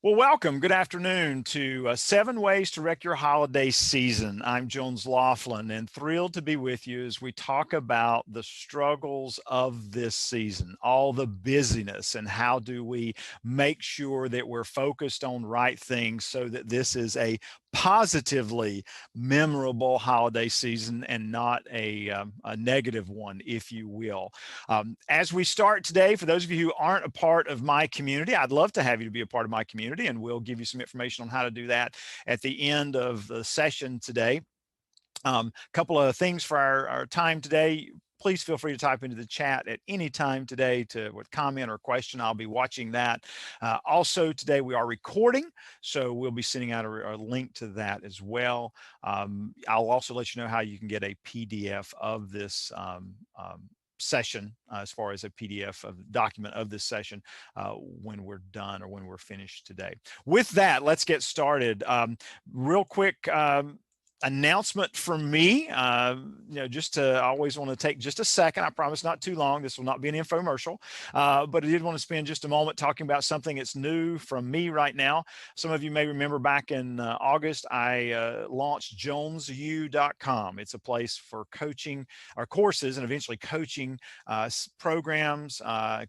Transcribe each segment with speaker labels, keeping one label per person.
Speaker 1: Well, welcome. Good afternoon to 7 Ways to Wreck Your Holiday Season. I'm Jones Loflin and thrilled to be with you as we talk about the struggles of this season, all the busyness, and how do we make sure that we're focused on right things so that this is a positively memorable holiday season and not a negative one, if you will. As we start today, for those of you who aren't a part of my community, I'd love to have you to be a part of my community, and we'll give you some information on how to do that at the end of the session today. A couple of things for our time today. Please feel free to type into the chat at any time today with comment or question. I'll be watching that. Also today we are recording, so we'll be sending out a link to that as well. I'll also let you know how you can get a PDF of this session, as far as a PDF of the document of this session when we're done or when we're finished today. With that, let's get started. Real quick, announcement from me. Just to, I always want to take just a second. I promise not too long. This will not be an infomercial, but I did want to spend just a moment talking about something that's new from me right now. Some of you may remember back in August, I launched jonesu.com. It's a place for coaching or courses and eventually coaching programs,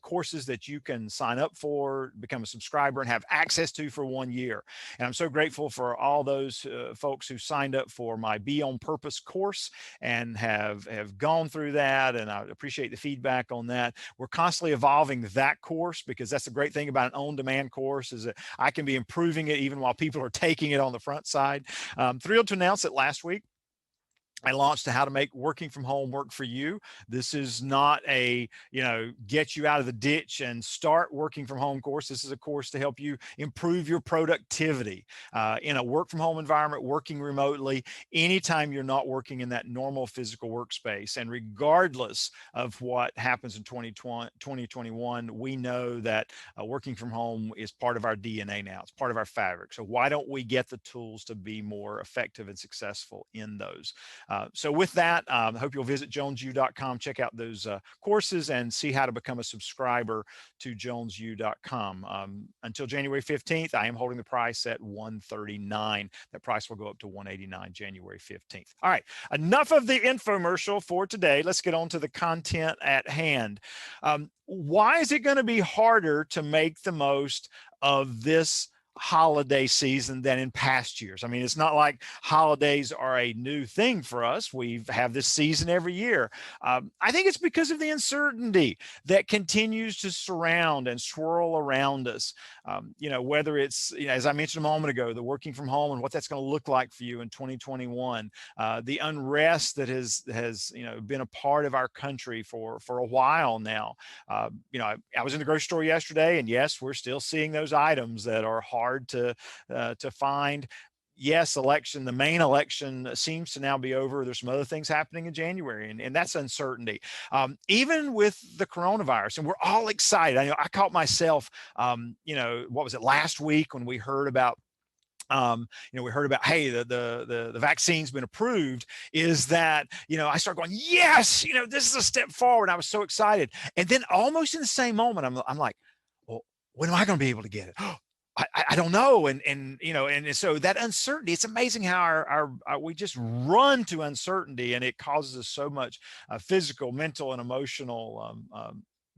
Speaker 1: courses that you can sign up for, become a subscriber, and have access to for 1 year. And I'm so grateful for all those folks who signed up for my Be on Purpose course and have gone through that, and I appreciate the feedback on that. We're constantly evolving that course, because that's the great thing about an on-demand course, is that I can be improving it even while people are taking it on the front side. Thrilled to announce that last week I launched How to Make Working from Home Work for You. This is not a, get you out of the ditch and start working from home course. This is a course to help you improve your productivity in a work from home environment, working remotely, anytime you're not working in that normal physical workspace. And regardless of what happens in 2021, we know that working from home is part of our DNA now. It's part of our fabric. So why don't we get the tools to be more effective and successful in those? So with that, I hope you'll visit jonesu.com, check out those courses, and see how to become a subscriber to jonesu.com. Until January 15th, I am holding the price at $139. That price will go up to $189 January 15th. All right, enough of the infomercial for today. Let's get on to the content at hand. Why is it going to be harder to make the most of this holiday season than in past years? I mean, it's not like holidays are a new thing for us. We have this season every year. I think it's because of the uncertainty that continues to surround and swirl around us. Whether it's, as I mentioned a moment ago, the working from home and what that's going to look like for you in 2021, the unrest that has been a part of our country for a while now. I was in the grocery store yesterday, and yes, we're still seeing those items that are hard to find. Yes, the main election seems to now be over. There's some other things happening in January, and that's uncertainty. Even with the coronavirus, and we're all excited. I caught myself, what was it, last week when we heard about hey, the vaccine's been approved, is that, I start going, yes, this is a step forward. I was so excited. And then almost in the same moment, I'm like, well, when am I going to be able to get it? I don't know. And so that uncertainty, it's amazing how our we just run to uncertainty, and it causes us so much physical, mental, and emotional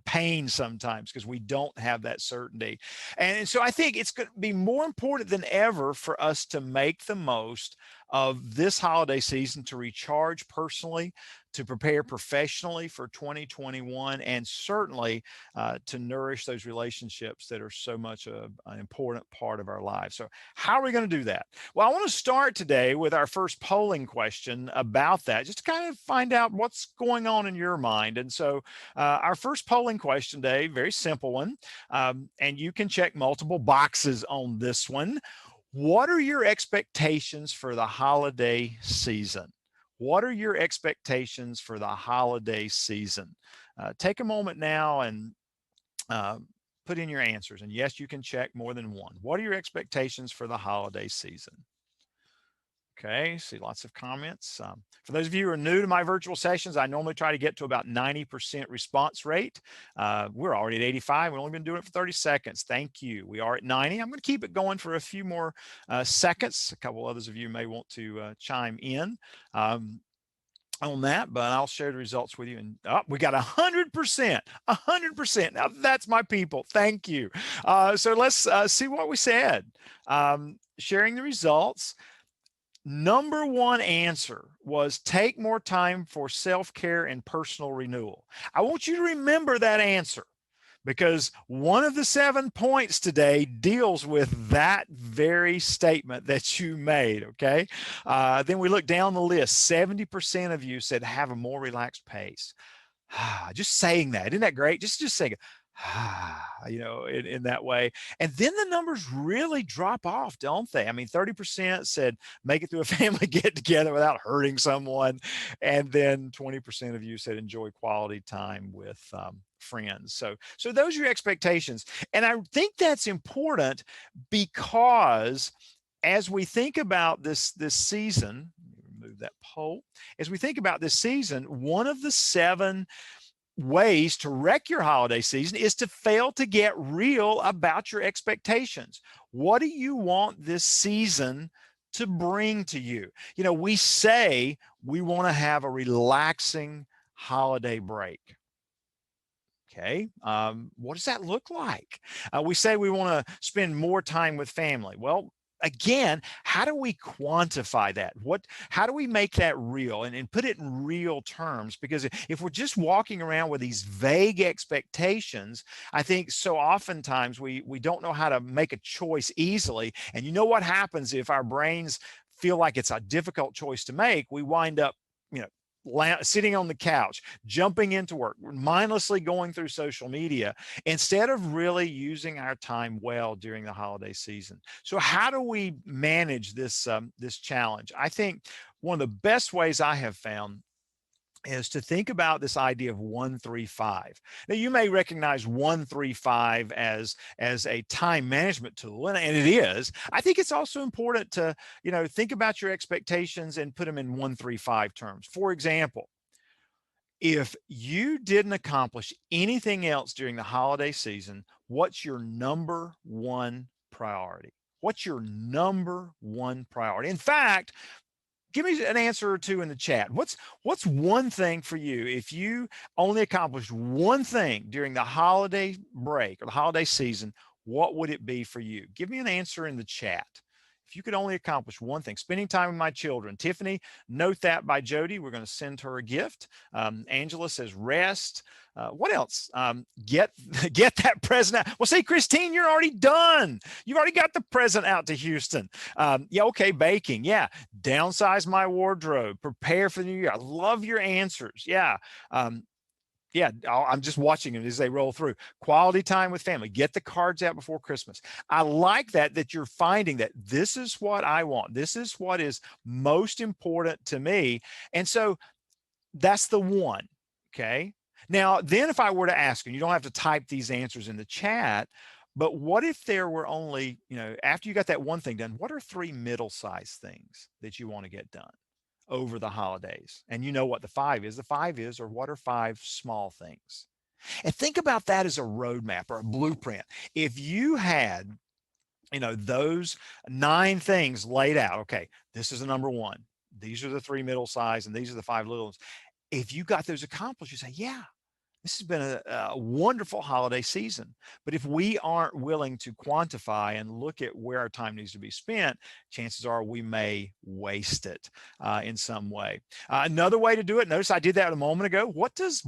Speaker 1: pain sometimes, because we don't have that certainty. And so I think it's going to be more important than ever for us to make the most of this holiday season, to recharge personally, to prepare professionally for 2021, and certainly to nourish those relationships that are so much an important part of our lives. So how are we going to do that? Well, I want to start today with our first polling question about that, just to kind of find out what's going on in your mind. And so our first polling question today, very simple one, and you can check multiple boxes on this one. What are your expectations for the holiday season? What are your expectations for the holiday season? Take a moment now and put in your answers. And yes, you can check more than one. What are your expectations for the holiday season? Okay, see lots of comments. For those of you who are new to my virtual sessions, I normally try to get to about 90% response rate. We're already at 85. We've only been doing it for 30 seconds. Thank you. We are at 90. I'm going to keep it going for a few more seconds. A couple others of you may want to chime in. On that, but I'll share the results with you. And we got 100%, 100%. Now that's my people. Thank you. So let's see what we said. Sharing the results. Number one answer was take more time for self-care and personal renewal. I want you to remember that answer, because one of the 7 points today deals with that very statement that you made, okay? Then we look down the list. 70% of you said have a more relaxed pace. Just saying that, isn't that great? Just saying it. In that way. And then the numbers really drop off, don't they? I mean, 30% said make it through a family get together without hurting someone. And then 20% of you said enjoy quality time with friends. So those are your expectations. And I think that's important, because as we think about this season, remove that poll. As we think about this season, one of the 7 ways to wreck your holiday season is to fail to get real about your expectations. What do you want this season to bring to you? We say we want to have a relaxing holiday break. Okay, what does that look like? We say we want to spend more time with family. Well, again, how do we quantify that? How do we make that real and put it in real terms? Because if we're just walking around with these vague expectations, I think so oftentimes we don't know how to make a choice easily. And you know what happens if our brains feel like it's a difficult choice to make? We wind up, sitting on the couch, jumping into work, mindlessly going through social media, instead of really using our time well during the holiday season. So how do we manage this challenge? I think one of the best ways I have found is to think about this idea of 1-3-5. Now, you may recognize 1-3-5 as a time management tool, and it is. I think it's also important to, think about your expectations and put them in 1-3-5 terms. For example, if you didn't accomplish anything else during the holiday season, what's your number one priority? What's your number one priority? In fact, give me an answer or two in the chat. What's one thing for you? If you only accomplished one thing during the holiday break or the holiday season, what would it be for you? Give me an answer in the chat. If you could only accomplish one thing, spending time with my children. Tiffany, note that by Jody. We're going to send her a gift. Angela says rest. What else? Get that present out. Well, see, Christine, you're already done. You've already got the present out to Houston. Yeah, okay, baking. Yeah, downsize my wardrobe. Prepare for the new year. I love your answers. Yeah. Yeah, I'm just watching them as they roll through. Quality time with family. Get the cards out before Christmas. I like that you're finding that this is what I want. This is what is most important to me. And so that's the one, okay? Now, then if I were to ask, and you don't have to type these answers in the chat, but what if there were only, after you got that one thing done, what are 3 middle-sized things that you want to get done over the holidays? And you know what the 5 is. The 5 is, or what are 5 small things? And think about that as a roadmap or a blueprint. If you had, those 9 things laid out, okay, this is the number one. These are the 3 middle size, and these are the 5 little ones. If you got those accomplished, you say, yeah, this has been a wonderful holiday season. But if we aren't willing to quantify and look at where our time needs to be spent, chances are we may waste it in some way. Another way to do it, notice I did that a moment ago. What does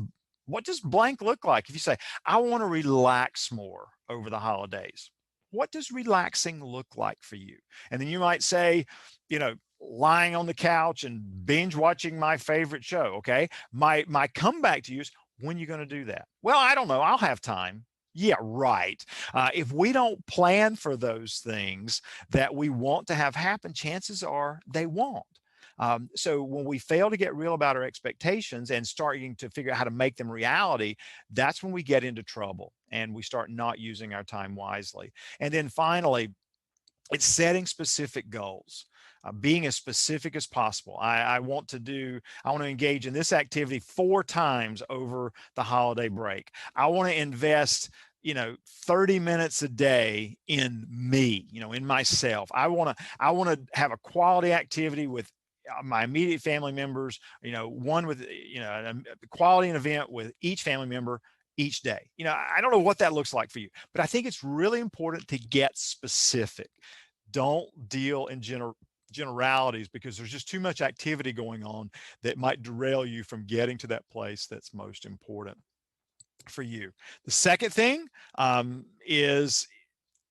Speaker 1: blank look like? If you say, I want to relax more over the holidays, what does relaxing look like for you? And then you might say, lying on the couch and binge watching my favorite show. Okay. My comeback to you is, when are you going to do that? Well, I don't know. I'll have time. Yeah, right. If we don't plan for those things that we want to have happen, chances are they won't. So when we fail to get real about our expectations and starting to figure out how to make them reality, that's when we get into trouble and we start not using our time wisely. And then finally, it's setting specific goals. being as specific as possible. I want to engage in this activity 4 times over the holiday break. I want to invest 30 minutes a day in me, in myself. I want to have a quality activity with my immediate family members, one with, a quality event with each family member each day. I don't know what that looks like for you, but I think it's really important to get specific. Don't deal in generalities, because there's just too much activity going on that might derail you from getting to that place that's most important for you. The second thing is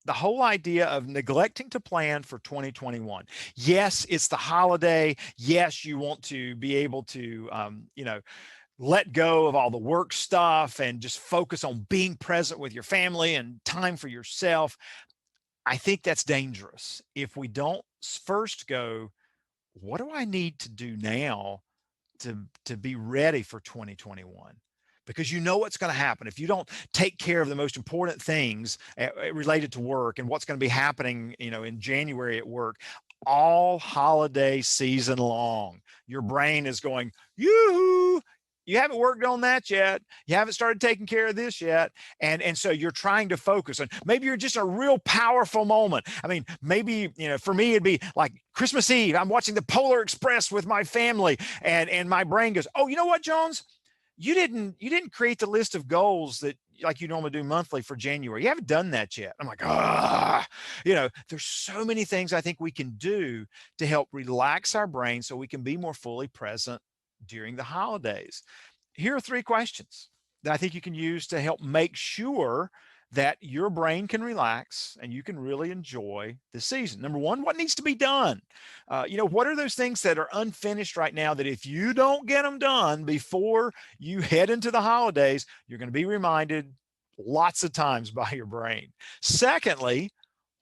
Speaker 1: the whole idea of neglecting to plan for 2021. Yes, it's the holiday. Yes, you want to be able to, let go of all the work stuff and just focus on being present with your family and time for yourself. I think that's dangerous if we don't first go, what do I need to do now to be ready for 2021? Because you know what's going to happen if you don't take care of the most important things related to work and what's going to be happening, in January at work, all holiday season long. Your brain is going, yoo-hoo, you haven't worked on that yet. You haven't started taking care of this yet. And so you're trying to focus, and maybe you're just a real powerful moment. I mean, maybe, for me, it'd be like Christmas Eve. I'm watching the Polar Express with my family, and my brain goes, oh, you know what, Jones? You didn't create the list of goals that like you normally do monthly for January. You haven't done that yet. I'm like, there's so many things I think we can do to help relax our brain so we can be more fully present during the holidays. Here are 3 questions that I think you can use to help make sure that your brain can relax and you can really enjoy the season. Number 1, what needs to be done? What are those things that are unfinished right now that if you don't get them done before you head into the holidays, you're going to be reminded lots of times by your brain? Secondly,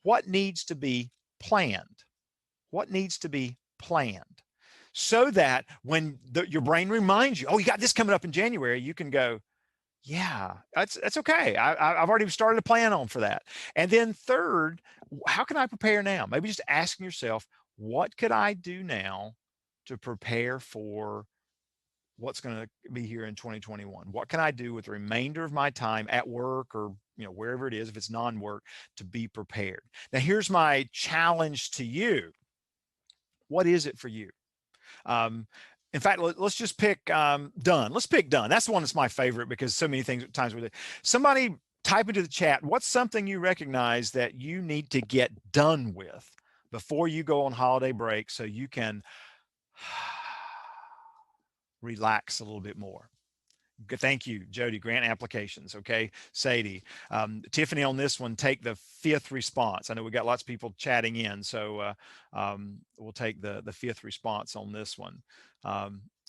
Speaker 1: what needs to be planned? What needs to be planned? So that when your brain reminds you, oh, you got this coming up in January, you can go, yeah, that's okay. I've already started a plan on for that. And then third, how can I prepare now? Maybe just asking yourself, what could I do now to prepare for what's going to be here in 2021? What can I do with the remainder of my time at work or wherever it is, if it's non-work, to be prepared? Now, here's my challenge to you. What is it for you? In fact, let's just pick done. Let's pick done. That's the one that's my favorite because so many times with it. Somebody type into the chat, what's something you recognize that you need to get done with before you go on holiday break so you can relax a little bit more? Thank you, Jody. Grant applications. Okay. Sadie, Tiffany on this one, take the 5th response. I know we got lots of people chatting in, so we'll take the 5th response on this one.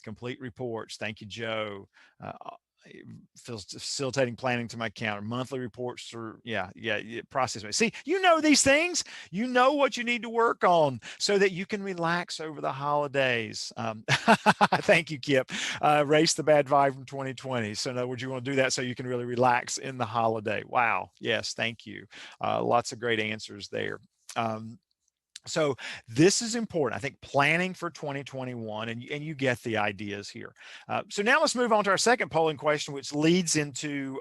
Speaker 1: Complete reports. Thank you, Joe. Facilitating planning to my counter, monthly reports through, process. See, these things, what you need to work on so that you can relax over the holidays. Thank you, Kip. Erase the bad vibe from 2020. So in other words, you want to do that so you can really relax in the holiday. Wow. Yes. Thank you. Lots of great answers there. So this is important. I think planning for 2021, and you get the ideas here. So now let's move on to our second polling question, which leads into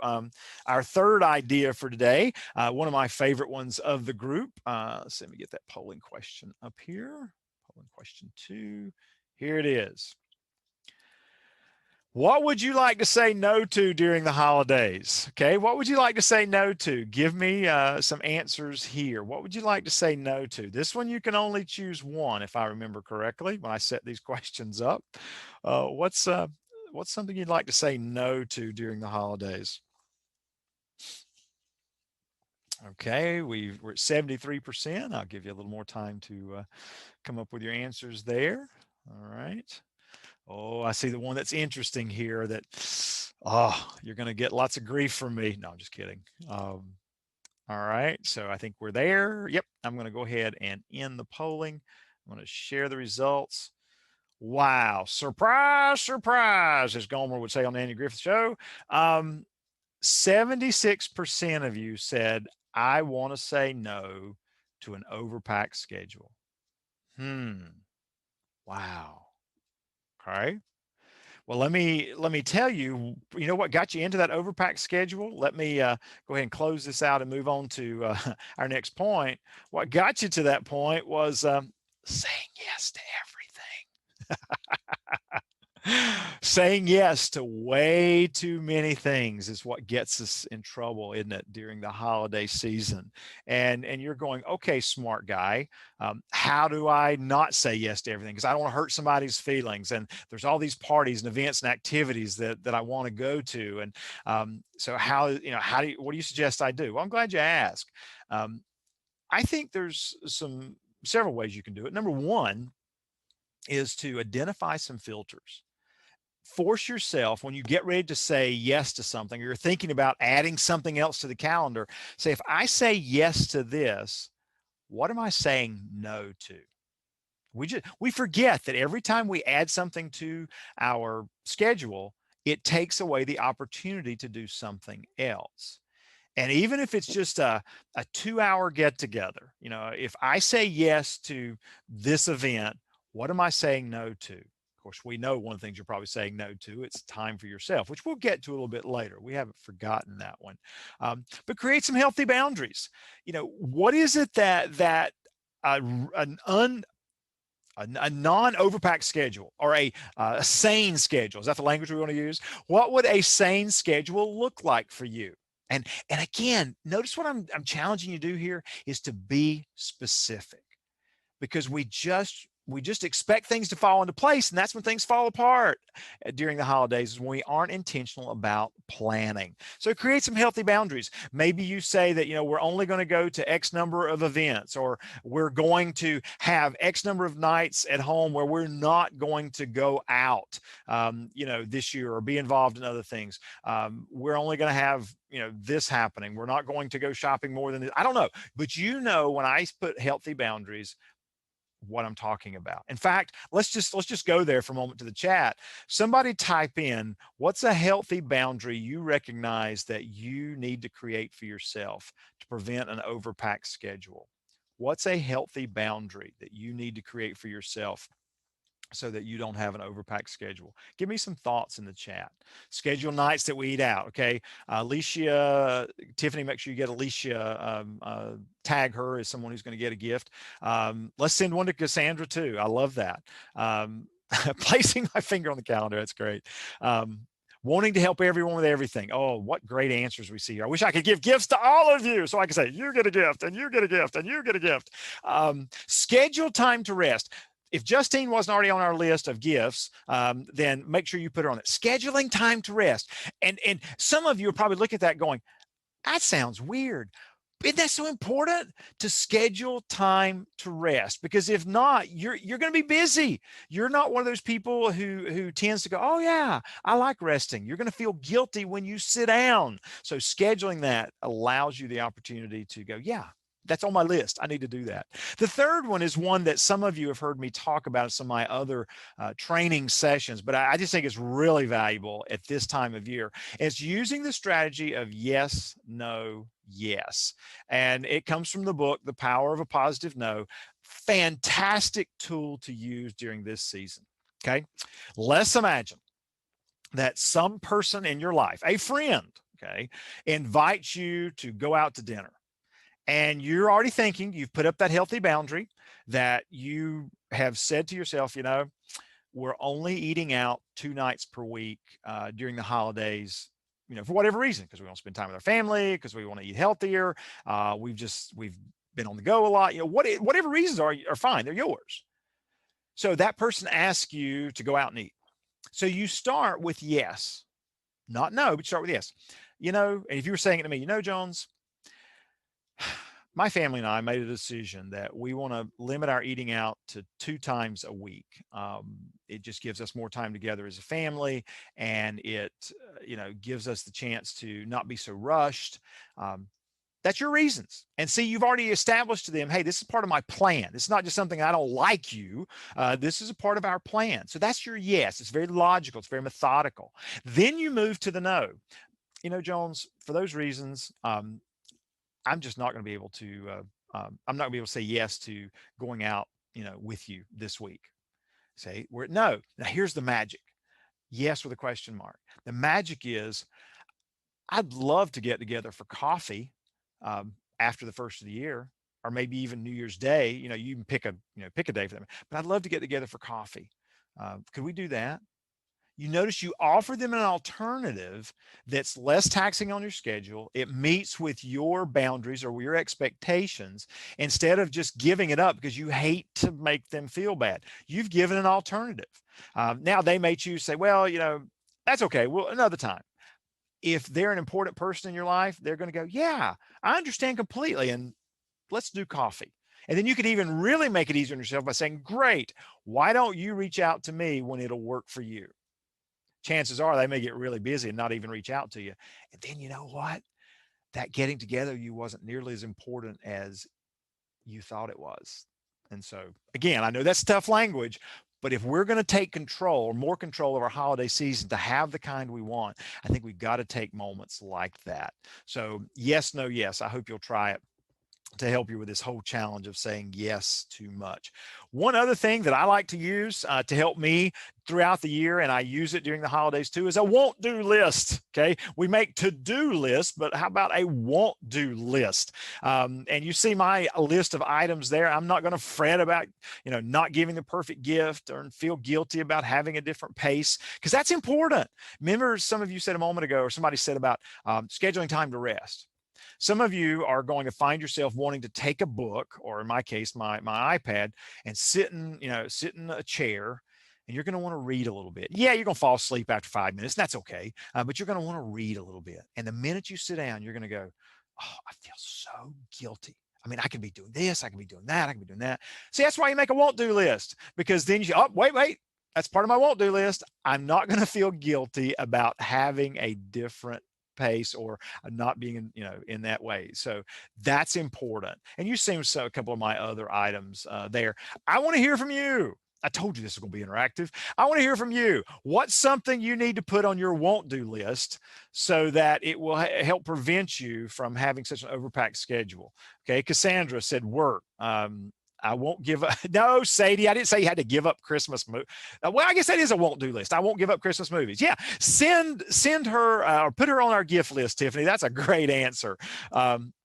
Speaker 1: our third idea for today. One of my favorite ones of the group. Let me get that polling question up here. Polling question 2. Here it is. What would you like to say no to during the holidays? Okay, what would you like to say no to? Give me some answers here. What would you like to say no to? This one you can only choose one, if I remember correctly, when I set these questions up. What's something you'd like to say no to during the holidays? Okay, we're at 73%. I'll give you a little more time to come up with your answers there. All right. Oh, I see the one that's interesting here that, you're going to get lots of grief from me. No, I'm just kidding. All right. So I think we're there. Yep. I'm going to go ahead and end the polling. I'm going to share the results. Wow. Surprise, surprise, as Gomer would say on the Andy Griffith Show. 76% of you said, I want to say no to an overpacked schedule. Hmm. Wow. Okay. Well, let me tell you, you know what got you into that overpacked schedule? Let me go ahead and close this out and move on to our next point. What got you to that point was saying yes to saying yes to way too many things is what gets us in trouble, isn't it, during the holiday season? And you're going, okay, smart guy, how do I not say yes to everything? Because I don't want to hurt somebody's feelings, and there's all these parties and events and activities that I want to go to, and so how do you, what do you suggest I do? Well, I'm glad you asked. Um, I think there's several ways you can do it. Number one is to identify some filters. Force yourself when you get ready to say yes to something, or you're thinking about adding something else to the calendar, say, if I say yes to this, what am I saying no to? We forget that every time we add something to our schedule, it takes away the opportunity to do something else. And even if it's just a 2 hour get together, if I say yes to this event, what am I saying no to? Of course, we know one of the things you're probably saying no to. It's time for yourself, which we'll get to a little bit later. We haven't forgotten that one. But create some healthy boundaries. What is it that an a non-overpacked schedule, or a sane schedule, is that the language we want to use? What would a sane schedule look like for you? And again, notice what I'm challenging you to do here is to be specific, because we just expect things to fall into place, and that's when things fall apart during the holidays, is when we aren't intentional about planning. So create some healthy boundaries. Maybe you say that we're only going to go to X number of events, or we're going to have X number of nights at home where we're not going to go out this year, or be involved in other things. We're only going to have this happening. We're not going to go shopping more than this. I don't know, but when I put healthy boundaries, what I'm talking about. In fact, let's just go there for a moment to the chat. Somebody type in, what's a healthy boundary you recognize that you need to create for yourself to prevent an overpacked schedule? What's a healthy boundary that you need to create for yourself so that you don't have an overpacked schedule? Give me some thoughts in the chat. Schedule nights that we eat out. Okay. Alicia, Tiffany, make sure you get Alicia, tag her as someone who's going to get a gift. Let's send one to Cassandra too. I love that. Placing my finger on the calendar. That's great. Wanting to help everyone with everything. Oh, what great answers we see here. I wish I could give gifts to all of you so I could say, you get a gift, and you get a gift, and you get a gift. Schedule time to rest. If Justine wasn't already on our list of gifts, then make sure you put her on it. Scheduling time to rest. And some of you are probably looking at that going, that sounds weird. Isn't that so important to schedule time to rest? Because if not, you're going to be busy. You're not one of those people who tends to go, oh yeah, I like resting. You're going to feel guilty when you sit down. So scheduling that allows you the opportunity to go, yeah, that's on my list. I need to do that. The third one is one that some of you have heard me talk about in some of my other training sessions, but I just think it's really valuable at this time of year. It's using the strategy of yes, no, yes. And it comes from the book, The Power of a Positive No. Fantastic tool to use during this season. Okay. Let's imagine that some person in your life, a friend, okay, invites you to go out to dinner. And you're already thinking, you've put up that healthy boundary, that you have said to yourself, we're only eating out 2 nights per week during the holidays, for whatever reason, because we want to spend time with our family, because we want to eat healthier. We've been on the go a lot. Whatever reasons are fine. They're yours. So that person asks you to go out and eat. So you start with yes, not no, but you start with yes. And if you were saying it to me, Jones, my family and I made a decision that we want to limit our eating out to 2 times a week. It just gives us more time together as a family, and it, gives us the chance to not be so rushed. That's your reasons. And see, you've already established to them, hey, this is part of my plan. This is not just something I don't like you. This is a part of our plan. So that's your yes. It's very logical. It's very methodical. Then you move to the no. Jones, for those reasons, I'm just not going to be able to. I'm not going to be able to say yes to going out with you this week. Say, no. Now here's the magic. Yes, with a question mark. The magic is, I'd love to get together for coffee after the first of the year, or maybe even New Year's Day. You can pick a day for them. But I'd love to get together for coffee. Could we do that? You notice you offer them an alternative that's less taxing on your schedule. It meets with your boundaries or your expectations, instead of just giving it up because you hate to make them feel bad. You've given an alternative. Now they may choose to say, well, that's okay. Well, another time. If they're an important person in your life, they're going to go, yeah, I understand completely. And let's do coffee. And then you could even really make it easier on yourself by saying, great, why don't you reach out to me when it'll work for you? Chances are they may get really busy and not even reach out to you. And then you know what? That getting together you wasn't nearly as important as you thought it was. And so, again, I know that's tough language, but if we're going to take control or more control of our holiday season to have the kind we want, I think we've got to take moments like that. So yes, no, yes. I hope you'll try it to help you with this whole challenge of saying yes too much. One other thing that I like to use to help me throughout the year, and I use it during the holidays too, is a won't do list. Okay. We make to-do lists, but how about a won't do list? And you see my list of items there. I'm not going to fret about, not giving the perfect gift or feel guilty about having a different pace, because that's important. Remember, some of you said a moment ago, or somebody said about scheduling time to rest. Some of you are going to find yourself wanting to take a book, or in my case, my iPad, and sit in a chair, and you're going to want to read a little bit. Yeah, you're going to fall asleep after 5 minutes. That's okay. But you're going to want to read a little bit. And the minute you sit down, you're going to go, oh, I feel so guilty. I mean, I can be doing this, I can be doing that, I can be doing that. See, that's why you make a won't do list, because then wait, that's part of my won't do list. I'm not going to feel guilty about having a different pace or not being in that way. So that's important. And you see a couple of my other items there. I want to hear from you. I told you this is going to be interactive. I want to hear from you. What's something you need to put on your won't do list so that it will help prevent you from having such an overpacked schedule? Okay. Cassandra said work. I won't give up. No, Sadie, I didn't say you had to give up Christmas. Well, I guess that is a won't do list. I won't give up Christmas movies. Yeah. Send her or put her on our gift list, Tiffany. That's a great answer.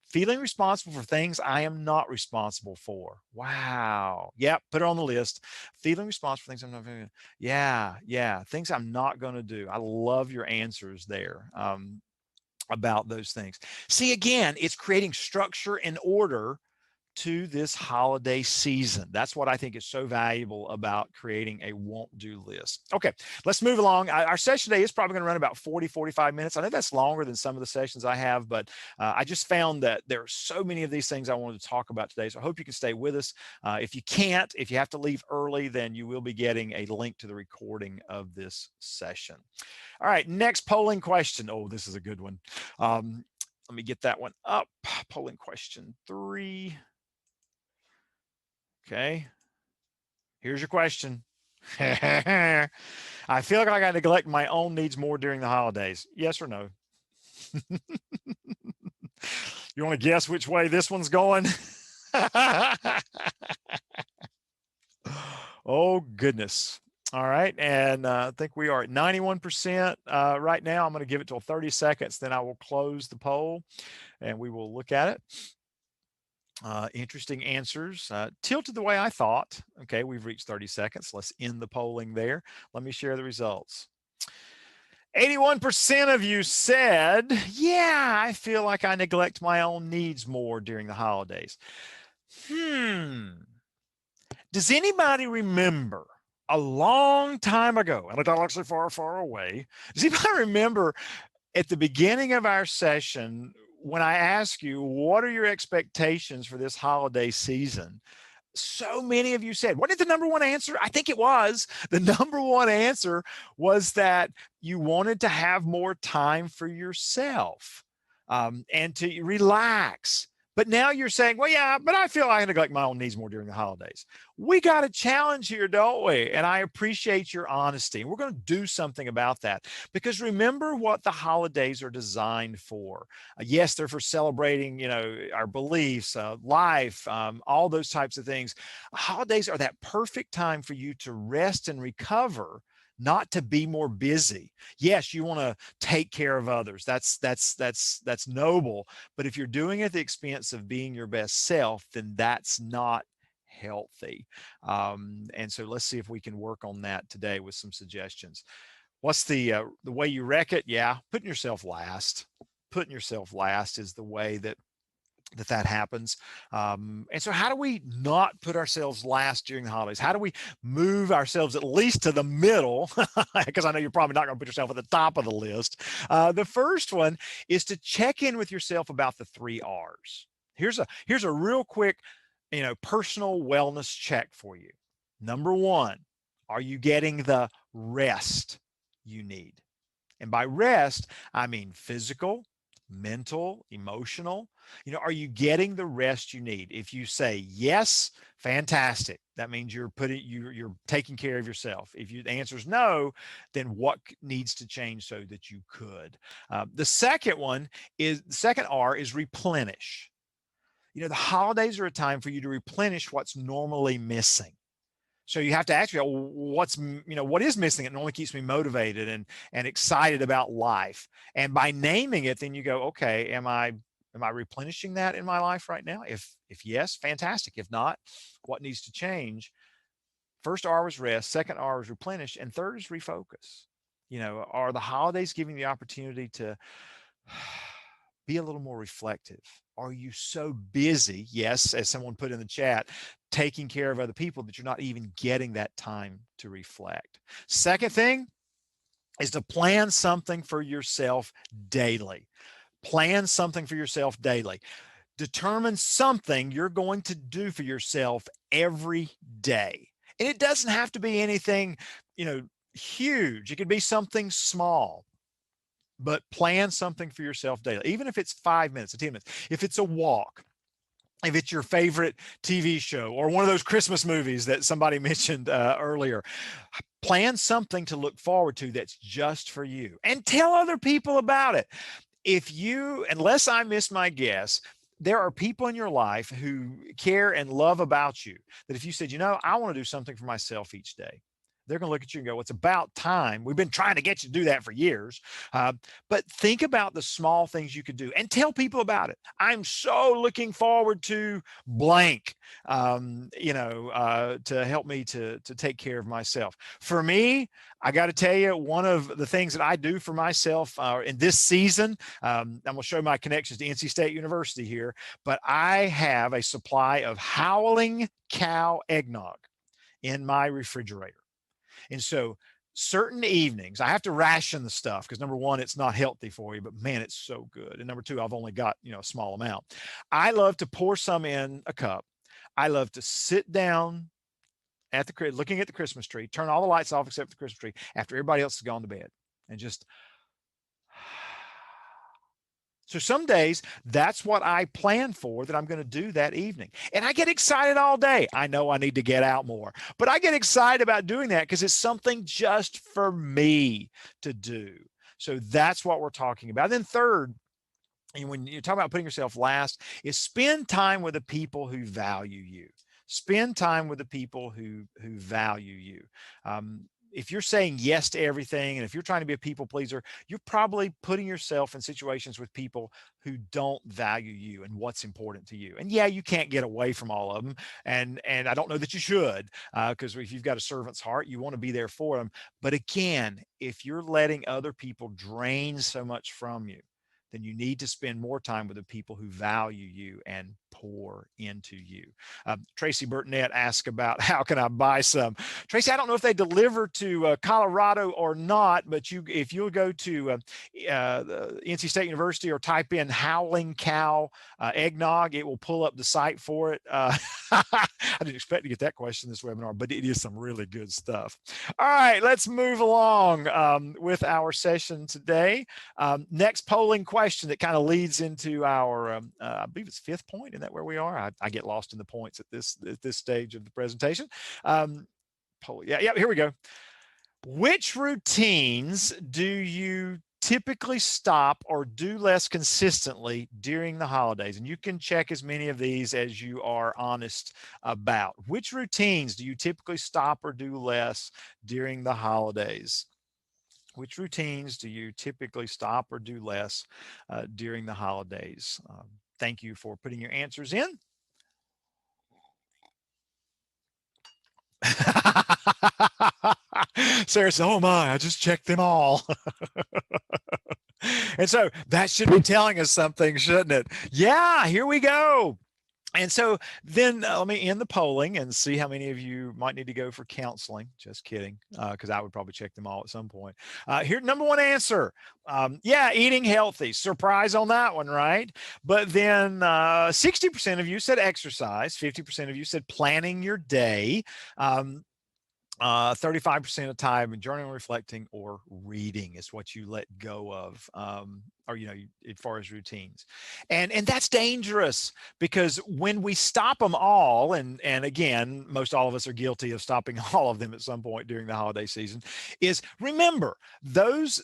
Speaker 1: Feeling responsible for things I am not responsible for. Wow. Yep. Put it on the list. Feeling responsible for things I'm not going to do. Yeah. Things I'm not going to do. I love your answers there about those things. See, again, it's creating structure and order to this holiday season. That's what I think is so valuable about creating a won't do list. Okay, let's move along. Our session today is probably going to run about 45 minutes. I know that's longer than some of the sessions I have, but I just found that there are so many of these things I wanted to talk about today. So I hope you can stay with us. If you have to leave early, then you will be getting a link to the recording of this session. All right, next polling question. Oh, this is a good one. Let me get that one up. Polling question 3. Okay, here's your question. I feel like I neglect my own needs more during the holidays. Yes or no? You want to guess which way this one's going? Oh, goodness. All right. And I think we are at 91% right now. I'm going to give it till 30 seconds. Then I will close the poll and we will look at it. Interesting answers. Tilted the way I thought. Okay, we've reached 30 seconds. Let's end the polling there. Let me share the results. 81% of you said, yeah, I feel like I neglect my own needs more during the holidays. Does anybody remember a long time ago, and a galaxy far, far away, does anybody remember at the beginning of our session when I ask you, what are your expectations for this holiday season? So many of you said, what is the number one answer? I think it was the number one answer was that you wanted to have more time for yourself and to relax. But now you're saying, well, yeah, but I feel I neglect my own needs more during the holidays. We got a challenge here, don't we? And I appreciate your honesty. We're going to do something about that, because remember what the holidays are designed for. Yes, they're for celebrating, our beliefs, life, all those types of things. Holidays are that perfect time for you to rest and recover, not to be more busy. Yes, you want to take care of others. That's noble. But if you're doing it at the expense of being your best self, then that's not healthy. And so let's see if we can work on that today with some suggestions. What's the way you wreck it? Yeah, putting yourself last. Putting yourself last is the way that happens. And so how do we not put ourselves last during the holidays? How do we move ourselves at least to the middle? Because I know you're probably not going to put yourself at the top of the list. The first one is to check in with yourself about the 3 R's. Here's a real quick, personal wellness check for you. Number one, are you getting the rest you need? And by rest, I mean physical, mental, emotional. Are you getting the rest you need? If you say yes, fantastic. That means you're taking care of yourself. If the answer is no, then what needs to change so that you could? The second R is replenish. The holidays are a time for you to replenish what's normally missing. So you have to ask yourself, what is missing? It normally keeps me motivated and excited about life. And by naming it, then you go, okay, am I replenishing that in my life right now? If yes, fantastic. If not, what needs to change? First R was rest, second R was replenish, and third is refocus. Are the holidays giving the opportunity to be a little more reflective? Are you so busy, yes, as someone put in the chat, taking care of other people, that you're not even getting that time to reflect? Second thing is to plan something for yourself daily. Plan something for yourself daily. Determine something you're going to do for yourself every day. And it doesn't have to be anything, huge. It could be something small. But plan something for yourself daily, even if it's 5 minutes or 10 minutes. If it's a walk, if it's your favorite TV show or one of those Christmas movies that somebody mentioned earlier, plan something to look forward to that's just for you, and tell other people about it. Unless I miss my guess, there are people in your life who care and love about you, that if you said, I want to do something for myself each day, they're going to look at you and go, well, it's about time. We've been trying to get you to do that for years. But think about the small things you could do and tell people about it. I'm so looking forward to blank, to help me to take care of myself. For me, I got to tell you, one of the things that I do for myself in this season, I'm going to show my connections to NC State University here, but I have a supply of Howling Cow eggnog in my refrigerator. And so certain evenings, I have to ration the stuff because number one, it's not healthy for you, but man, it's so good. And number two, I've only got, a small amount. I love to pour some in a cup. I love to sit down looking at the Christmas tree, turn all the lights off except for the Christmas tree after everybody else has gone to bed, and just. So some days that's what I plan for, that I'm going to do that evening. And I get excited all day. I know I need to get out more, but I get excited about doing that because it's something just for me to do. So that's what we're talking about. Then third, and when you're talking about putting yourself last, is spend time with the people who value you. Spend time with the people who value you. If you're saying yes to everything, and if you're trying to be a people pleaser, you're probably putting yourself in situations with people who don't value you and what's important to you. And yeah, you can't get away from all of them. And I don't know that you should, because if you've got a servant's heart, you want to be there for them. But again, if you're letting other people drain so much from you, then you need to spend more time with the people who value you and pour into you. Tracy Burtonette asked about how can I buy some. Tracy, I don't know if they deliver to Colorado or not, but if you'll go to NC State University or type in Howling Cow eggnog, it will pull up the site for it. I didn't expect to get that question this webinar, but it is some really good stuff. All right, let's move along with our session today. Next polling question that kind of leads into our, I believe it's fifth point. Isn't that where we are? I get lost in the points at this stage of the presentation. Yeah, here we go. Which routines do you typically stop or do less consistently during the holidays? And you can check as many of these as you are honest about. Which routines do you typically stop or do less during the holidays? Which routines do you typically stop or do less during the holidays? Thank you for putting your answers in. Sarah said, oh my, I just checked them all. And so that should be telling us something, shouldn't it? Yeah, here we go. And so then let me end the polling and see how many of you might need to go for counseling. Just kidding, because I would probably check them all at some point. Here, number one answer. Yeah, eating healthy. Surprise on that one, right? But then 60% of you said exercise. 50% of you said planning your day. 35% of time journaling, reflecting, or reading is what you let go of, or as far as routines, and that's dangerous, because when we stop them all, and again, most all of us are guilty of stopping all of them at some point during the holiday season, is remember those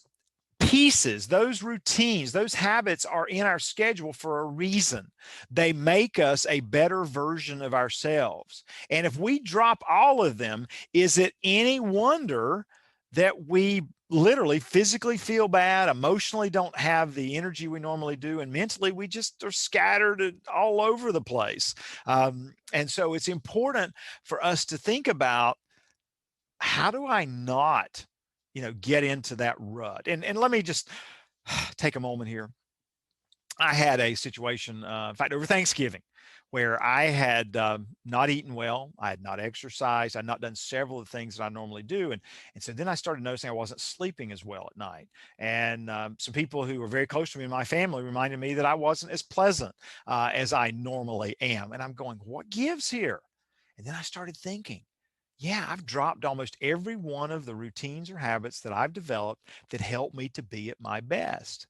Speaker 1: pieces, those routines, those habits are in our schedule for a reason. They make us a better version of ourselves. And if we drop all of them, is it any wonder that we literally physically feel bad, emotionally don't have the energy we normally do, and mentally we just are scattered all over the place? And so it's important for us to think about, how do I not get into that rut? And let me just take a moment here. I had a situation, in fact, over Thanksgiving, where I had not eaten well. I had not exercised. I had not done several of the things that I normally do. And so then I started noticing I wasn't sleeping as well at night. And some people who were very close to me in my family reminded me that I wasn't as pleasant as I normally am. And I'm going, what gives here? And then I started thinking, yeah, I've dropped almost every one of the routines or habits that I've developed that help me to be at my best.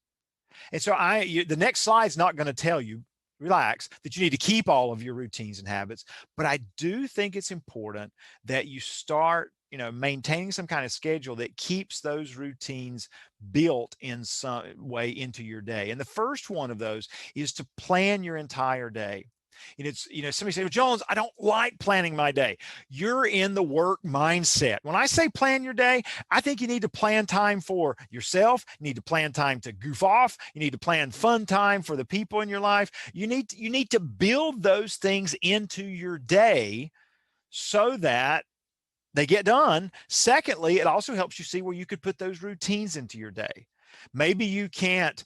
Speaker 1: And so the next slide is not going to tell you, relax, that you need to keep all of your routines and habits. But I do think it's important that you start, maintaining some kind of schedule that keeps those routines built in some way into your day. And the first one of those is to plan your entire day. And it's, somebody say, well, Jones, I don't like planning my day. You're in the work mindset. When I say plan your day, I think you need to plan time for yourself. You need to plan time to goof off. You need to plan fun time for the people in your life. You need to build those things into your day so that they get done. Secondly, it also helps you see where you could put those routines into your day. Maybe you can't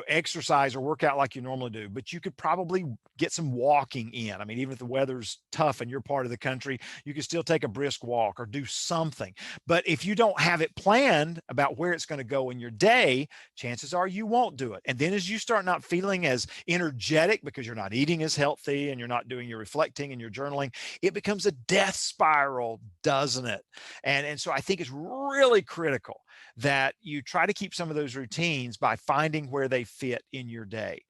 Speaker 1: exercise or work out like you normally do, but you could probably get some walking in. I mean, even if the weather's tough in your part of the country, you can still take a brisk walk or do something. But if you don't have it planned about where it's going to go in your day, chances are you won't do it. And then as you start not feeling as energetic because you're not eating as healthy and you're not doing your reflecting and your journaling, it becomes a death spiral, doesn't it? And so I think it's really critical that you try to keep some of those routines by finding where they fit in your day.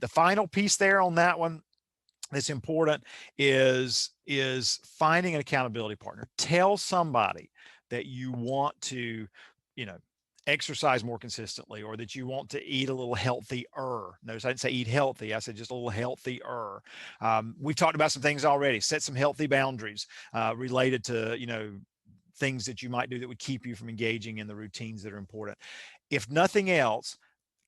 Speaker 1: The final piece there on that one that's important is finding an accountability partner. Tell somebody that you want to, exercise more consistently, or that you want to eat a little healthier. Notice I didn't say eat healthy. I said just a little healthier. We've talked about some things already. Set some healthy boundaries related to, things that you might do that would keep you from engaging in the routines that are important. If nothing else,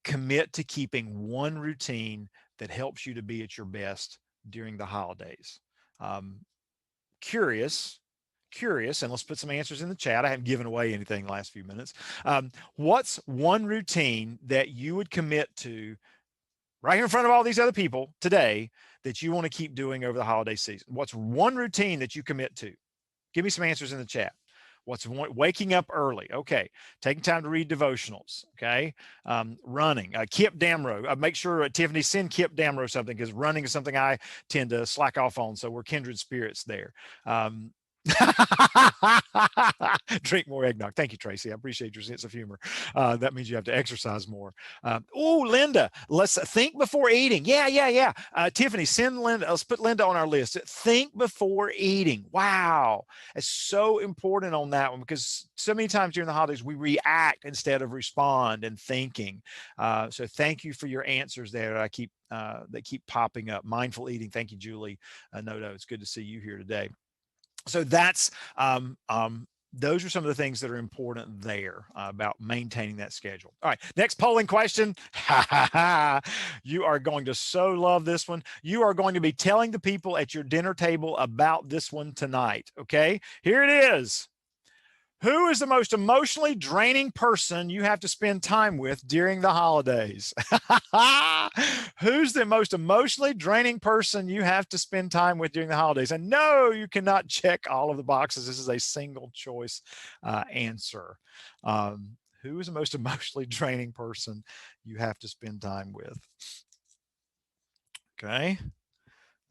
Speaker 1: commit to keeping one routine that helps you to be at your best during the holidays. Curious, and let's put some answers in the chat. I haven't given away anything the last few minutes. What's one routine that you would commit to right here in front of all these other people today that you want to keep doing over the holiday season? What's one routine that you commit to? Give me some answers in the chat. What's one? Waking up early? Okay. Taking time to read devotionals. Okay. Running. Kip Damrow. Make sure, Tiffany, send Kip Damrow something, because running is something I tend to slack off on. So we're kindred spirits there. Drink more eggnog. Thank you, Tracy. I appreciate your sense of humor. That means you have to exercise more. Oh, Linda, let's think before eating. Yeah. Tiffany, send Linda. Let's put Linda on our list. Think before eating. Wow. It's so important on that one, because so many times during the holidays we react instead of respond and thinking. So thank you for your answers there. That keep popping up. Mindful eating. Thank you, Julie. Noto. It's good to see you here today. So those are some of the things that are important there about maintaining that schedule. All right, next polling question. You are going to so love this one. You are going to be telling the people at your dinner table about this one tonight. Okay, here it is. Who is the most emotionally draining person you have to spend time with during the holidays? Who's the most emotionally draining person you have to spend time with during the holidays? And no, you cannot check all of the boxes. This is a single choice answer. Who is the most emotionally draining person you have to spend time with? Okay.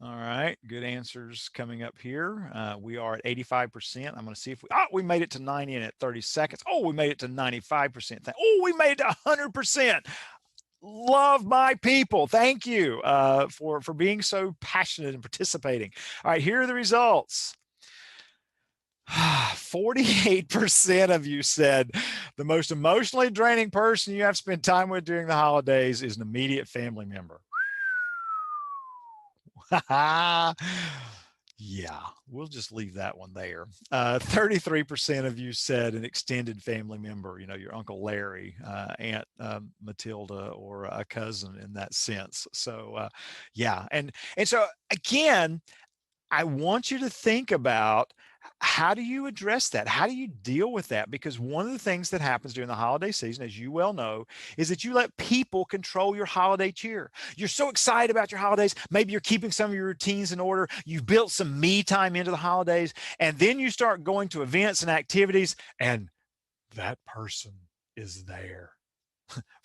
Speaker 1: All right, good answers coming up here. We are at 85%. I'm going to see if we made it to 90 in 30 seconds. Oh, we made it to 95%. Oh, we made it to 100%. Love my people. Thank you for being so passionate and participating. All right, here are the results. 48% of you said the most emotionally draining person you have to spend time with during the holidays is an immediate family member. Yeah, we'll just leave that one there. 33% of you said an extended family member, your Uncle Larry, Aunt Matilda, or a cousin in that sense. So yeah. And so again, I want you to think about, how do you address that? How do you deal with that? Because one of the things that happens during the holiday season, as you well know, is that you let people control your holiday cheer. You're so excited about your holidays. Maybe you're keeping some of your routines in order. You've built some me time into the holidays, and then you start going to events and activities, and that person is there.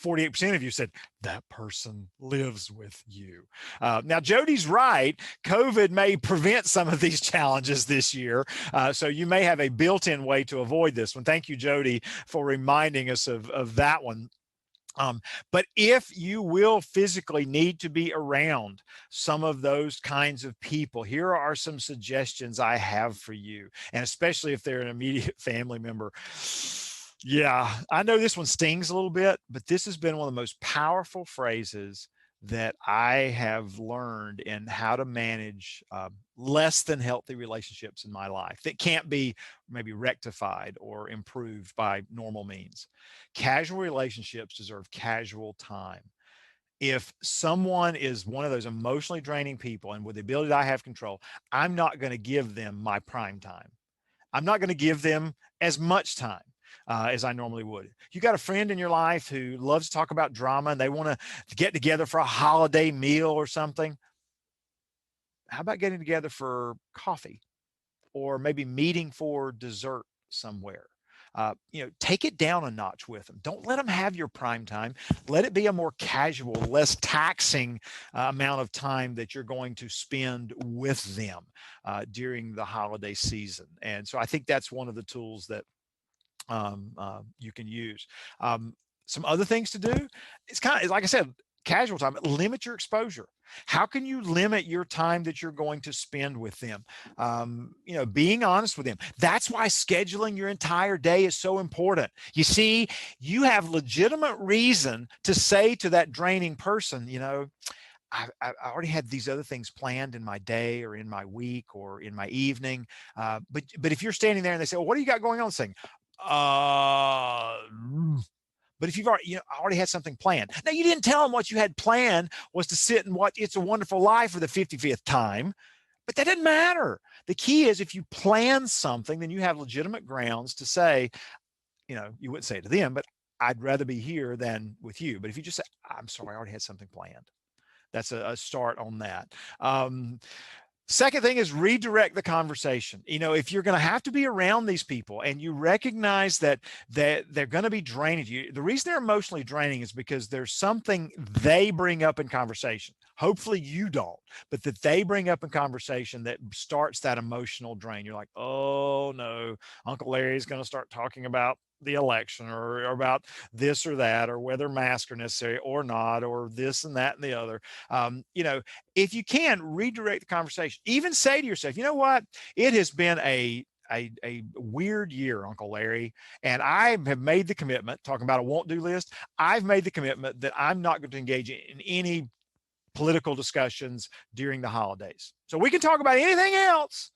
Speaker 1: 48% of you said that person lives with you. Now, Jody's right. COVID may prevent some of these challenges this year. So you may have a built-in way to avoid this one. Thank you, Jody, for reminding us of that one. But if you will physically need to be around some of those kinds of people, here are some suggestions I have for you, and especially if they're an immediate family member. Yeah, I know this one stings a little bit, but this has been one of the most powerful phrases that I have learned in how to manage less than healthy relationships in my life that can't be maybe rectified or improved by normal means. Casual relationships deserve casual time. If someone is one of those emotionally draining people, and with the ability that I have control, I'm not going to give them my prime time. I'm not going to give them as much time as I normally would. You got a friend in your life who loves to talk about drama, and they want to get together for a holiday meal or something. How about getting together for coffee, or maybe meeting for dessert somewhere? Take it down a notch with them. Don't let them have your prime time. Let it be a more casual, less taxing amount of time that you're going to spend with them during the holiday season. And so I think that's one of the tools that you can use. Some other things to do, it's kind of like I said, casual time. Limit your exposure. How can you limit your time that you're going to spend with them? Being honest with them. That's why scheduling your entire day is so important. You see, you have legitimate reason to say to that draining person, I already had these other things planned in my day or in my week or in my evening. But if you're standing there and they say, well, what do you got going on? Saying, but if you've already had something planned. Now, you didn't tell them what you had planned was to sit and watch It's a Wonderful Life for the 55th time, but that didn't matter. The key is, if you plan something, then you have legitimate grounds to say, you wouldn't say it to them, but I'd rather be here than with you. But if you just say, I'm sorry, I already had something planned. That's a start on that. Second thing is redirect the conversation. If you're going to have to be around these people and you recognize that they're going to be draining you, the reason they're emotionally draining is because there's something they bring up in conversation. Hopefully you don't, but that they bring up in conversation that starts that emotional drain. You're like, oh no, Uncle Larry is going to start talking about the election or about this or that, or whether masks are necessary or not, or this and that and the other. If you can redirect the conversation, even say to yourself, you know what, it has been a weird year, Uncle Larry, and I have made the commitment, talking about a won't do list, I've made the commitment that I'm not going to engage in any political discussions during the holidays. So we can talk about anything else,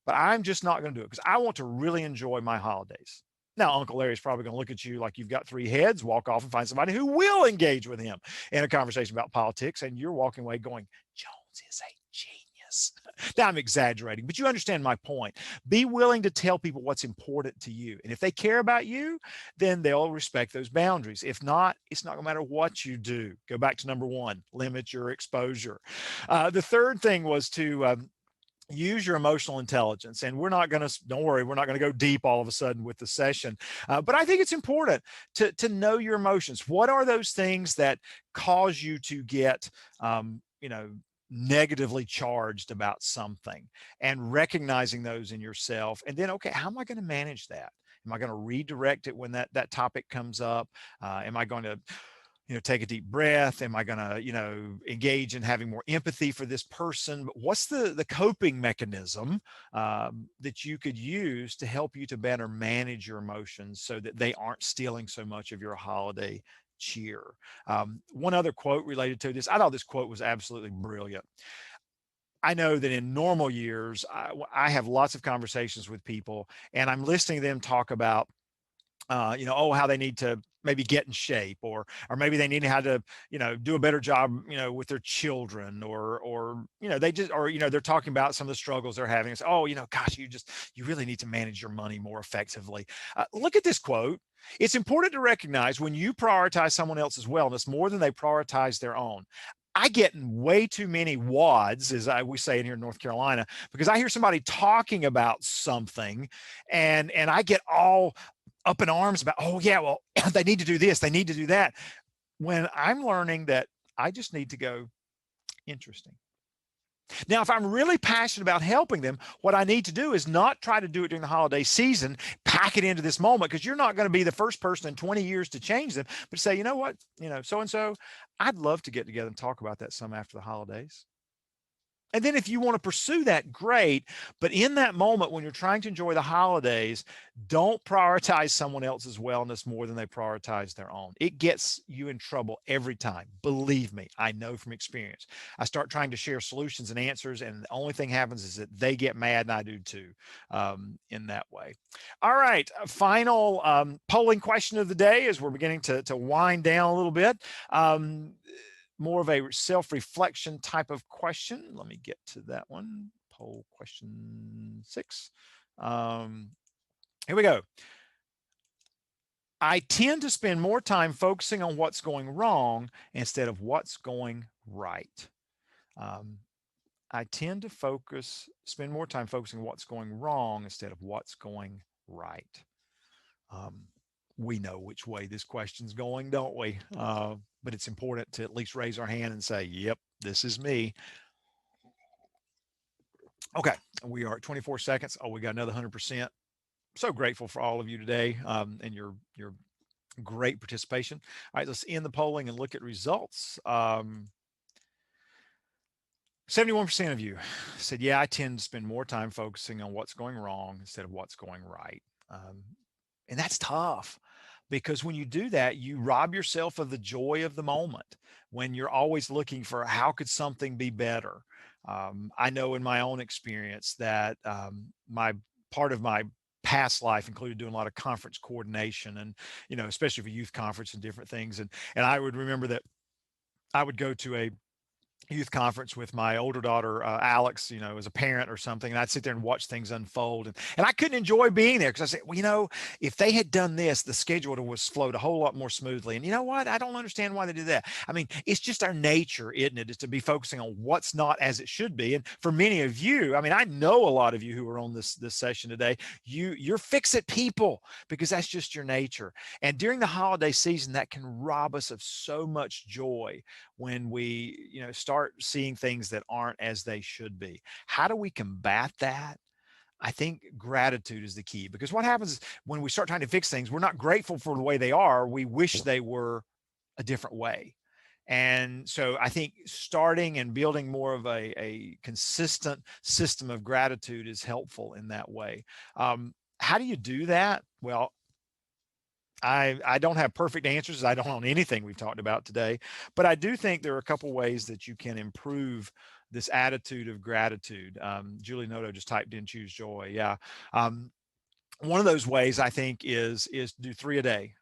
Speaker 1: but I'm just not going to do it because I want to really enjoy my holidays. Now, Uncle Larry's probably going to look at you like you've got three heads, walk off and find somebody who will engage with him in a conversation about politics. And you're walking away going, Jones is a genius. Now, I'm exaggerating, but you understand my point. Be willing to tell people what's important to you. And if they care about you, then they'll respect those boundaries. If not, it's not going to matter what you do. Go back to number one, limit your exposure. The third thing was to use your emotional intelligence. And don't worry, we're not going to go deep all of a sudden with the session. But I think it's important to know your emotions. What are those things that cause you to get, negatively charged about something, and recognizing those in yourself? And then, okay, how am I going to manage that? Am I going to redirect it when that topic comes up? Am I going to take a deep breath? Am I going to, engage in having more empathy for this person? But what's the coping mechanism that you could use to help you to better manage your emotions so that they aren't stealing so much of your holiday cheer? One other quote related to this, I thought this quote was absolutely brilliant. I know that in normal years, I have lots of conversations with people, and I'm listening to them talk about how they need to maybe get in shape, or maybe they need how to, do a better job, with their children, or they just, or, they're talking about some of the struggles they're having. It's, gosh, you really need to manage your money more effectively. Look at this quote. It's important to recognize when you prioritize someone else's wellness more than they prioritize their own. I get way too many wads, as we say in here in North Carolina, because I hear somebody talking about something, and I get all up in arms about, oh yeah, well, they need to do this, they need to do that, when I'm learning that I just need to go, interesting. Now, if I'm really passionate about helping them, what I need to do is not try to do it during the holiday season, pack it into this moment, because you're not going to be the first person in 20 years to change them, but say, you know what, so-and-so, I'd love to get together and talk about that some after the holidays. And then if you want to pursue that, great. But in that moment, when you're trying to enjoy the holidays, don't prioritize someone else's wellness more than they prioritize their own. It gets you in trouble every time. Believe me, I know from experience. I start trying to share solutions and answers, and the only thing happens is that they get mad, and I do too, in that way. All right, final polling question of the day as we're beginning to wind down a little bit. More of a self-reflection type of question. Let me get to that one. Poll question 6. Here we go. I tend to spend more time focusing on what's going wrong instead of what's going right. I tend to spend more time focusing on what's going wrong instead of what's going right. We know which way this question's going, don't we? But it's important to at least raise our hand and say, yep, this is me. Okay, we are at 24 seconds. Oh, we got another 100%. So grateful for all of you today, and your great participation. All right, let's end the polling and look at results. 71% of you said, yeah, I tend to spend more time focusing on what's going wrong instead of what's going right. And that's tough, because when you do that, you rob yourself of the joy of the moment when you're always looking for how could something be better. I know in my own experience that my part of my past life included doing a lot of conference coordination, and especially for youth conference and different things. And I would remember that I would go to a youth conference with my older daughter, Alex, as a parent or something. And I'd sit there and watch things unfold. And I couldn't enjoy being there because I said, well, if they had done this, the schedule would have flowed a whole lot more smoothly. And you know what? I don't understand why they did that. I mean, it's just our nature, isn't it? Is to be focusing on what's not as it should be. And for many of you, I mean, I know a lot of you who are on this session today, you're fix-it people because that's just your nature. And during the holiday season, that can rob us of so much joy when we start seeing things that aren't as they should be. How do we combat that? I think gratitude is the key, because what happens is when we start trying to fix things, we're not grateful for the way they are. We wish they were a different way. And so I think starting and building more of a consistent system of gratitude is helpful in that way. How do you do that? Well, I don't have perfect answers. I don't on anything we've talked about today, but I do think there are a couple ways that you can improve this attitude of gratitude. Julie Noto just typed in choose joy. Yeah. One of those ways I think is do 3 a day.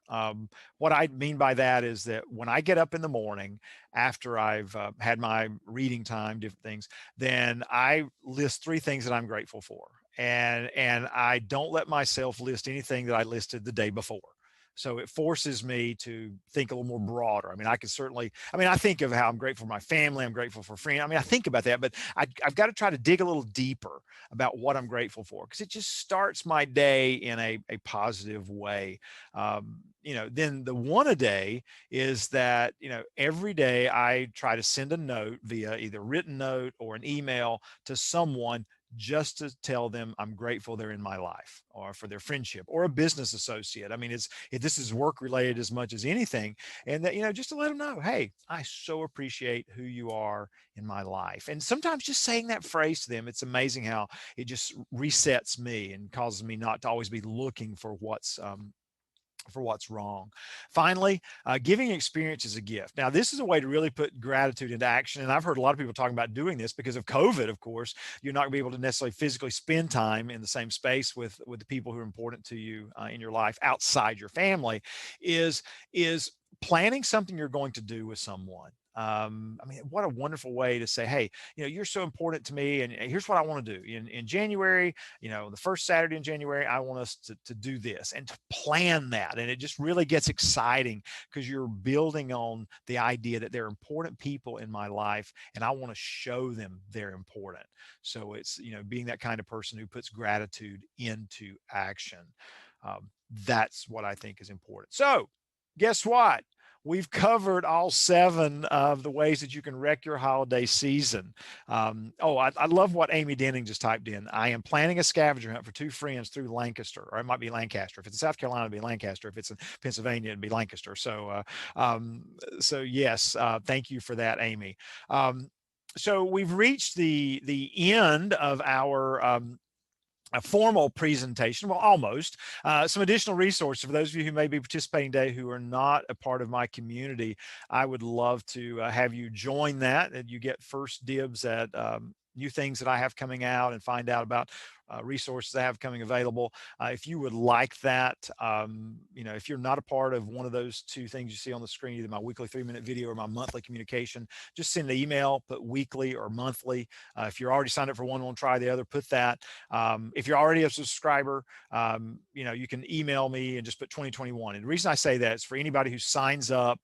Speaker 1: What I mean by that is that when I get up in the morning after I've had my reading time, different things, then I list 3 things that I'm grateful for, and I don't let myself list anything that I listed the day before. So it forces me to think a little more broader. I mean, I think of how I'm grateful for my family. I'm grateful for friends. I mean, I think about that, but I've got to try to dig a little deeper about what I'm grateful for, because it just starts my day in a positive way. Then the 1 a day is that, every day I try to send a note via either written note or an email to someone just to tell them I'm grateful they're in my life, or for their friendship, or a business associate. I mean, this is work related as much as anything. And that, just to let them know, hey, I so appreciate who you are in my life. And sometimes just saying that phrase to them, it's amazing how it just resets me and causes me not to always be looking for what's wrong. Finally, giving experience is a gift. Now, this is a way to really put gratitude into action. And I've heard a lot of people talking about doing this because of COVID, of course. You're not going to be able to necessarily physically spend time in the same space with the people who are important to you in your life outside your family. Is planning something you're going to do with someone. I mean, what a wonderful way to say, hey, you're so important to me, and here's what I want to do in January. The first Saturday in January, I want us to do this, and to plan that. And it just really gets exciting because you're building on the idea that they're important people in my life, and I want to show them they're important. So it's, being that kind of person who puts gratitude into action. That's what I think is important. So guess what? We've covered all 7 of the ways that you can wreck your holiday season. I love what Amy Denning just typed in. I am planning a scavenger hunt for 2 friends through Lancaster, or it might be Lancaster. If it's in South Carolina, it'd be Lancaster. If it's in Pennsylvania, it'd be Lancaster. So yes, thank you for that, Amy. So we've reached the end of our a formal presentation, well, almost. Some additional resources for those of you who may be participating today who are not a part of my community. I would love to have you join that, and you get first dibs at new things that I have coming out, and find out about resources I have coming available. If you would like that, if you're not a part of one of those 2 things you see on the screen, either my weekly 3-minute video or my monthly communication, just send an email, put weekly or monthly. If you're already signed up for one, won't try the other, put that. If you're already a subscriber, you can email me and just put 2021. And the reason I say that is for anybody who signs up,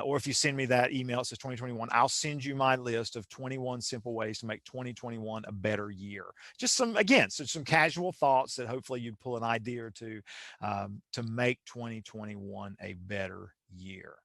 Speaker 1: or if you send me that email, it says 2021, I'll send you my list of 21 simple ways to make 2021 a better year. Just some casual thoughts that hopefully you'd pull an idea or two to make 2021 a better year.